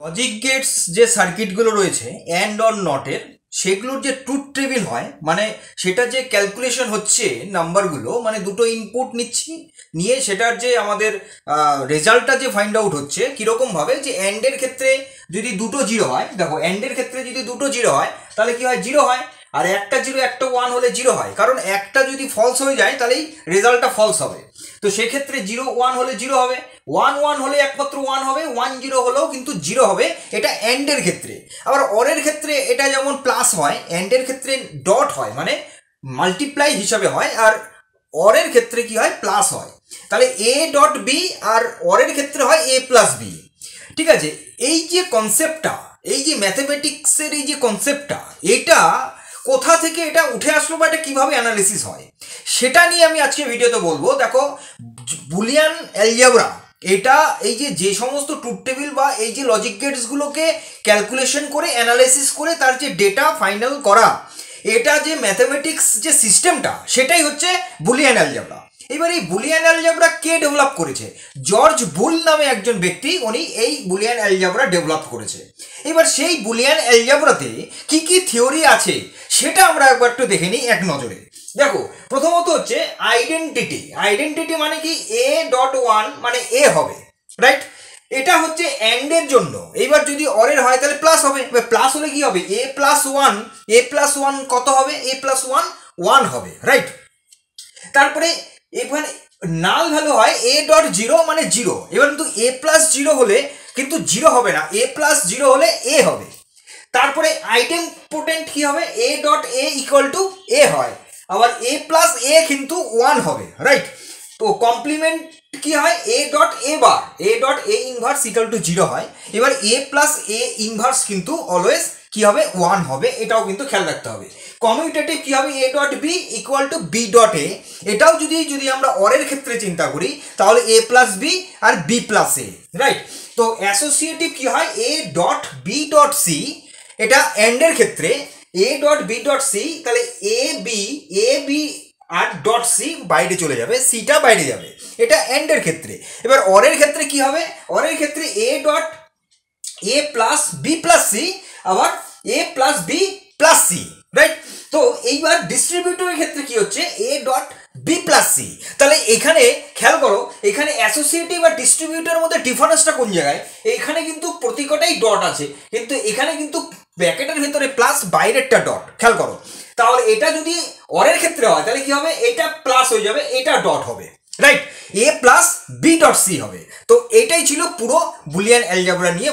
Logic Gates যে সার্কিটগুলো রয়েছে and or নটের, সেগুলোর যে ট্রুথ টেবিল হয়, মানে সেটা যে ক্যালকুলেশন হচ্ছে নাম্বারগুলো, মানে দুটো ইনপুট নিচ্ছি, নিয়ে সেটার যে আমাদের রেজাল্টটা যে ফাইন্ড আউট হচ্ছে কীরকমভাবে, যে অ্যান্ডের ক্ষেত্রে যদি দুটো জিরো হয়, দেখো অ্যান্ডের ক্ষেত্রে যদি দুটো জিরো হয় তাহলে কি হয়, জিরো হয়। আর একটা জিরো একটা ওয়ান হলে জিরো হয়, কারণ একটা যদি ফলস হয়ে যায় তাহলেই রেজাল্টটা ফলস হবে। তো সেক্ষেত্রে জিরো ওয়ান হলে জিরো হবে, ওয়ান ওয়ান হলে একমাত্র ওয়ান হবে, ওয়ান জিরো হলেও কিন্তু জিরো হবে। এটা অ্যান্ডের ক্ষেত্রে। আবার অরের ক্ষেত্রে এটা যেমন প্লাস হয়, অ্যান্ডের ক্ষেত্রে ডট হয়, মানে মাল্টিপ্লাই হিসাবে হয়, আর অরের ক্ষেত্রে কি হয়, প্লাস হয়। তাহলে এ ডট বি, আর অরের ক্ষেত্রে হয় এ প্লাস বি। ঠিক আছে, এই যে কনসেপ্টটা, এই যে ম্যাথমেটিক্সের এই যে কনসেপ্টটা, এটা কোথা থেকে এটা উঠে আসলো বা এটা কীভাবে অ্যানালিসিস হয় সেটা নিয়ে আমি আজকে ভিডিওতে বলবো। দেখো, বুলিয়ান অ্যালজেব্রা এটা এই যে সমস্ত ট্রুথ টেবিল বা এই যে লজিক গেটসগুলোকে ক্যালকুলেশন করে অ্যানালাইসিস করে তার যে ডেটা ফাইনাল করা, এটা যে ম্যাথমেটিক্স যে সিস্টেমটা, সেটাই হচ্ছে বুলিয়ান অ্যালজেব্রা। এবার এই বুলিয়ান অ্যালজেব্রা কে ডেভেলপ করেছে? জর্জ বুল নামে একজন ব্যক্তি, উনি এই বুলিয়ান অ্যালজেব্রা ডেভেলপ করেছে। এবার সেই বুলিয়ান অ্যালজেব্রাতে কি কি থিওরি আছে সেটা আমরা একবার একটু দেখে নিই এক নজরে। দেখো, প্রথমত হচ্ছে আইডেন্টিটি। আইডেন্টিটি মানে কি, এ ডট ওয়ান মানে এ হবে, রাইট? এটা হচ্ছে অ্যান্ডের জন্য। এইবার যদি অরের হয় তাহলে প্লাস হবে। এবার প্লাস হলে কি হবে, এ প্লাস ওয়ান। এ প্লাস ওয়ান কত হবে, এ প্লাস ওয়ান ওয়ান হবে, রাইট? তারপরে এখানে নাল ভ্যালু হয় এ ডট জিরো মানে জিরো। এবার কিন্তু এ প্লাস জিরো হলে কিন্তু জিরো হবে না, এ প্লাস জিরো হলে এ হবে। তারপরে আইডেম্পোটেন্ট কি হবে, A dot A equal to A হয়, আবার এ প্লাস এ কিন্তু ওয়ান হবে, রাইট? তো কমপ্লিমেন্ট কি হয়, A dot A bar, A dot A inverse equal to zero হয়। এবার এ প্লাস এ ইনভার্স কিন্তু অলওয়েজ কি হবে, ওয়ান হবে, এটাও কিন্তু খেয়াল রাখতে হবে। কমিউটেটিভ কি হবে, A dot B equal to B dot A. এটাও যদি আমরা অরের ক্ষেত্রে চিন্তা করি তাহলে এ প্লাস বি আর বি প্লাস এ, রাইট? তো অ্যাসোসিয়েটিভ কি হয়, A dot B dot C. এটা অ্যান্ডের ক্ষেত্রে A dot B dot C, তাহলে এ বি আর ডট সি বাইরে চলে যাবে, সিটা বাইরে যাবে, এটা অ্যান্ডের ক্ষেত্রে। এবার অরের ক্ষেত্রে কি হবে, অরের ক্ষেত্রে A dot A plus B plus C, আবার A plus B plus C, right? তো এইবার ডিস্ট্রিবিউটরের ক্ষেত্রে কি হচ্ছে, A dot B plus C. তাহলে এখানে খেয়াল করো, এখানে অ্যাসোসিয়েটিভ আর ডিস্ট্রিবিউটরের মধ্যে ডিফারেন্সটা কোন জায়গায়, এখানে কিন্তু প্রতিকটাই ডট আছে, কিন্তু এখানে কিন্তু ব্র্যাকেটের ভেতরে প্লাস, বাইরেরটা ডট, খেয়াল করো। তাহলে এটা যদি অরের ক্ষেত্রে হয় তাহলে কি হবে, এটা প্লাস হয়ে যাবে, এটা ডট হবে, রাইট? এ প্লাস বি ডট সি হবে। তো এটাই ছিল পুরো বুলিয়ান অ্যালজেব্রা নিয়ে।